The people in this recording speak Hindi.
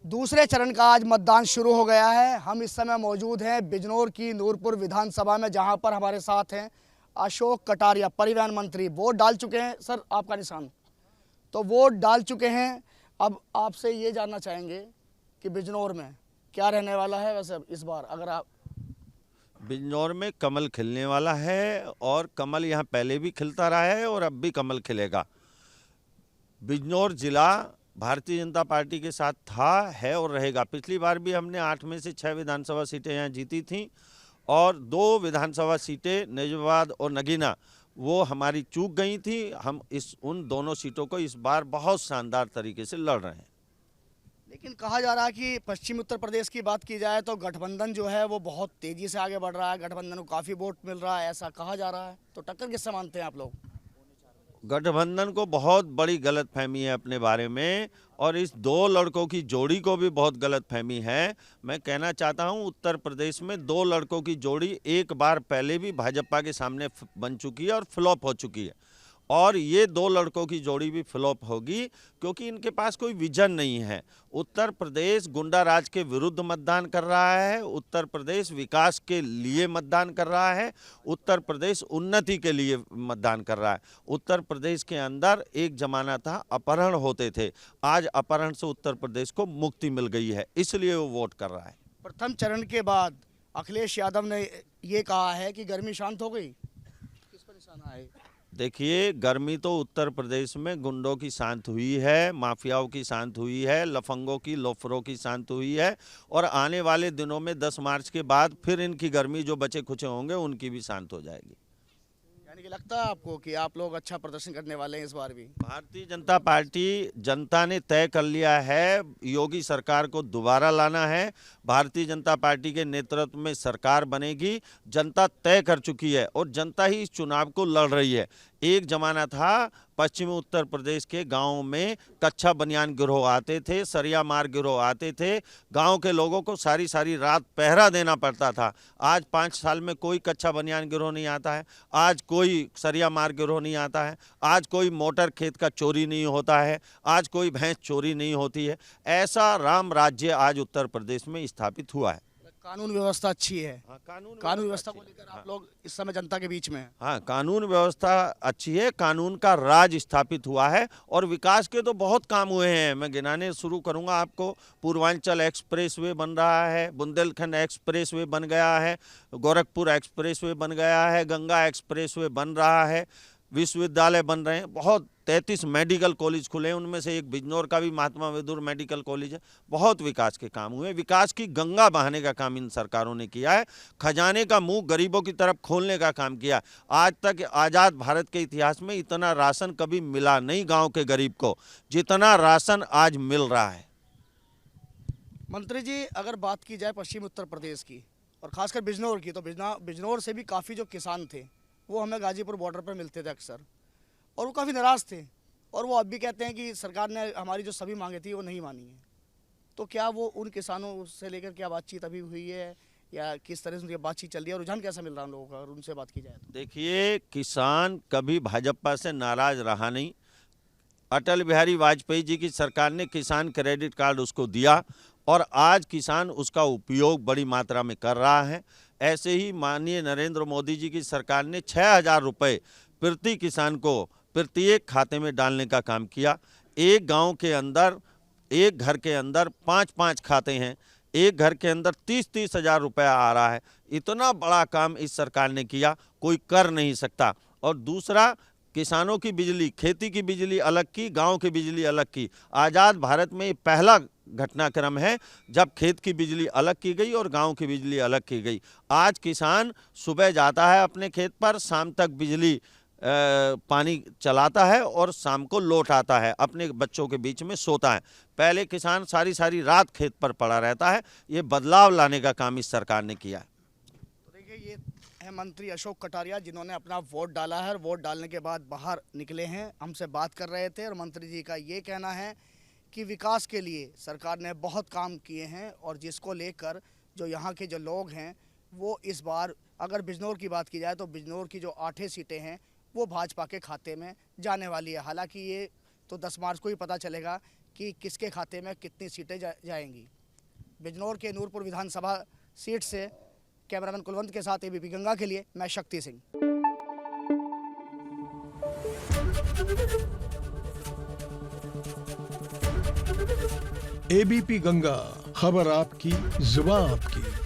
दूसरे चरण का आज मतदान शुरू हो गया है। हम इस समय मौजूद हैं बिजनौर की नूरपुर विधानसभा में, जहां पर हमारे साथ हैं अशोक कटारिया, परिवहन मंत्री। वोट डाल चुके हैं सर, आपका निशान तो वोट डाल चुके हैं। अब आपसे ये जानना चाहेंगे कि बिजनौर में क्या रहने वाला है। वैसे इस बार अगर आप बिजनौर में कमल खिलने वाला है और कमल यहाँ पहले भी खिलता रहा है और अब भी कमल खिलेगा। बिजनौर जिला भारतीय जनता पार्टी के साथ था, है और रहेगा। पिछली बार भी हमने 8 में से 6 विधानसभा सीटें यहाँ जीती थीं और 2 विधानसभा सीटें नजबाद और नगीना वो हमारी चूक गई थी। हम उन दोनों सीटों को इस बार बहुत शानदार तरीके से लड़ रहे हैं। लेकिन कहा जा रहा है कि पश्चिमी उत्तर प्रदेश की बात की जाए तो गठबंधन जो है वो बहुत तेजी से आगे बढ़ रहा है, गठबंधन को काफ़ी वोट मिल रहा है, ऐसा कहा जा रहा है। तो टक्कर किससे मानते हैं आप लोग? गठबंधन को बहुत बड़ी गलतफहमी है अपने बारे में और इस 2 लड़कों की जोड़ी को भी बहुत गलतफहमी है। मैं कहना चाहता हूं, उत्तर प्रदेश में 2 लड़कों की जोड़ी एक बार पहले भी भाजपा के सामने बन चुकी है और फ्लॉप हो चुकी है और ये 2 लड़कों की जोड़ी भी फ्लॉप होगी क्योंकि इनके पास कोई विजन नहीं है। उत्तर प्रदेश गुंडा राज के विरुद्ध मतदान कर रहा है, उत्तर प्रदेश विकास के लिए मतदान कर रहा है, उत्तर प्रदेश उन्नति के लिए मतदान कर रहा है। उत्तर प्रदेश के अंदर एक जमाना था अपहरण होते थे, आज अपहरण से उत्तर प्रदेश को मुक्ति मिल गई है, इसलिए वो वोट कर रहा है। प्रथम चरण के बाद अखिलेश यादव ने ये कहा है कि गर्मी शांत हो गई। किस पर निशाना है? देखिए, गर्मी तो उत्तर प्रदेश में गुंडों की शांत हुई है, माफियाओं की शांत हुई है, लफंगों की, लोफरों की शांत हुई है और आने वाले दिनों में 10 मार्च के बाद फिर इनकी गर्मी जो बचे खुचे होंगे उनकी भी शांत हो जाएगी। यानी कि लगता है आपको कि आप लोग अच्छा प्रदर्शन करने वाले हैं इस बार भी? भारतीय जनता पार्टी, जनता ने तय कर लिया है योगी सरकार को दोबारा लाना है। भारतीय जनता पार्टी के नेतृत्व में सरकार बनेगी। जनता तय कर चुकी है और जनता ही इस चुनाव को लड़ रही है। एक जमाना था पश्चिमी उत्तर प्रदेश के गांवों में कच्चा बनियान गिरोह आते थे, सरिया मार गिरोह आते थे, गांव के लोगों को सारी सारी रात पहरा देना पड़ता था। आज 5 साल में कोई कच्चा बनियान गिरोह नहीं आता है, आज कोई सरिया मार गिरोह नहीं आता है, आज कोई मोटर खेत का चोरी नहीं होता है, आज कोई भैंस चोरी नहीं होती है। ऐसा राम राज्य आज उत्तर प्रदेश में स्थापित हुआ है। कानून व्यवस्था अच्छी है। हाँ, कानून व्यवस्था को लेकर आप लोग इस समय जनता के बीच में हैं। हाँ, कानून व्यवस्था अच्छी है, कानून का राज स्थापित हुआ है और विकास के तो बहुत काम हुए हैं। मैं गिनाने शुरू करूंगा आपको। पूर्वांचल एक्सप्रेसवे बन रहा है, बुंदेलखंड एक्सप्रेसवे बन गया है, गोरखपुर एक्सप्रेसवे बन गया है, गंगा एक्सप्रेसवे बन रहा है, विश्वविद्यालय बन रहे हैं, बहुत 33 मेडिकल कॉलेज खुले हैं, उनमें से एक बिजनौर का भी महात्मा विदुर मेडिकल कॉलेज है। बहुत विकास के काम हुए, विकास की गंगा बहाने का काम इन सरकारों ने किया है, खजाने का मुंह गरीबों की तरफ खोलने का काम किया। आज तक आज़ाद भारत के इतिहास में इतना राशन कभी मिला नहीं गाँव के गरीब को, जितना राशन आज मिल रहा है। मंत्री जी, अगर बात की जाए पश्चिमी उत्तर प्रदेश की और खासकर बिजनौर की, तो बिजनौर से भी काफ़ी जो किसान थे वो हमें गाजीपुर बॉर्डर पर मिलते थे अक्सर, और वो काफ़ी नाराज़ थे और वो अब भी कहते हैं कि सरकार ने हमारी जो सभी मांगे थी वो नहीं मानी है। तो क्या वो उन किसानों से लेकर क्या बातचीत अभी हुई है या किस तरह से उनकी बातचीत चल रही है, रुझान कैसा मिल रहा है उन लोगों का, अगर उनसे बात की जाए तो? देखिए, किसान कभी भाजपा से नाराज रहा नहीं। अटल बिहारी वाजपेयी जी की सरकार ने किसान क्रेडिट कार्ड उसको दिया और आज किसान उसका उपयोग बड़ी मात्रा में कर रहा है। ऐसे ही माननीय नरेंद्र मोदी जी की सरकार ने 6,000 रुपये प्रति किसान को प्रत्येक खाते में डालने का काम किया। एक गांव के अंदर, एक घर के अंदर 5-5 खाते हैं, एक घर के अंदर 30-30 हज़ार रुपया आ रहा है। इतना बड़ा काम इस सरकार ने किया, कोई कर नहीं सकता। और दूसरा, किसानों की बिजली, खेती की बिजली अलग की, गांव की बिजली अलग की। आज़ाद भारत में पहला घटनाक्रम है जब खेत की बिजली अलग की गई और गांव की बिजली अलग की गई। आज किसान सुबह जाता है अपने खेत पर, शाम तक बिजली पानी चलाता है और शाम को लौट आता है, अपने बच्चों के बीच में सोता है। पहले किसान सारी सारी रात खेत पर पड़ा रहता है। ये बदलाव लाने का काम इस सरकार ने किया है। तो देखिए, ये है मंत्री अशोक कटारिया, जिन्होंने अपना वोट डाला है और वोट डालने के बाद बाहर निकले हैं, हमसे बात कर रहे थे। और मंत्री जी का ये कहना है कि विकास के लिए सरकार ने बहुत काम किए हैं और जिसको लेकर जो यहाँ के जो लोग हैं वो इस बार, अगर बिजनौर की बात की जाए तो बिजनौर की जो 8 सीटें हैं वो भाजपा के खाते में जाने वाली है। हालांकि ये तो 10 मार्च को ही पता चलेगा कि किसके खाते में कितनी सीटें जाएंगी। बिजनौर के नूरपुर विधानसभा सीट से कैमरामैन कुलवंत के साथ एबीपी गंगा के लिए मैं शक्ति सिंह। एबीपी गंगा, खबर आपकी, जुबान आपकी।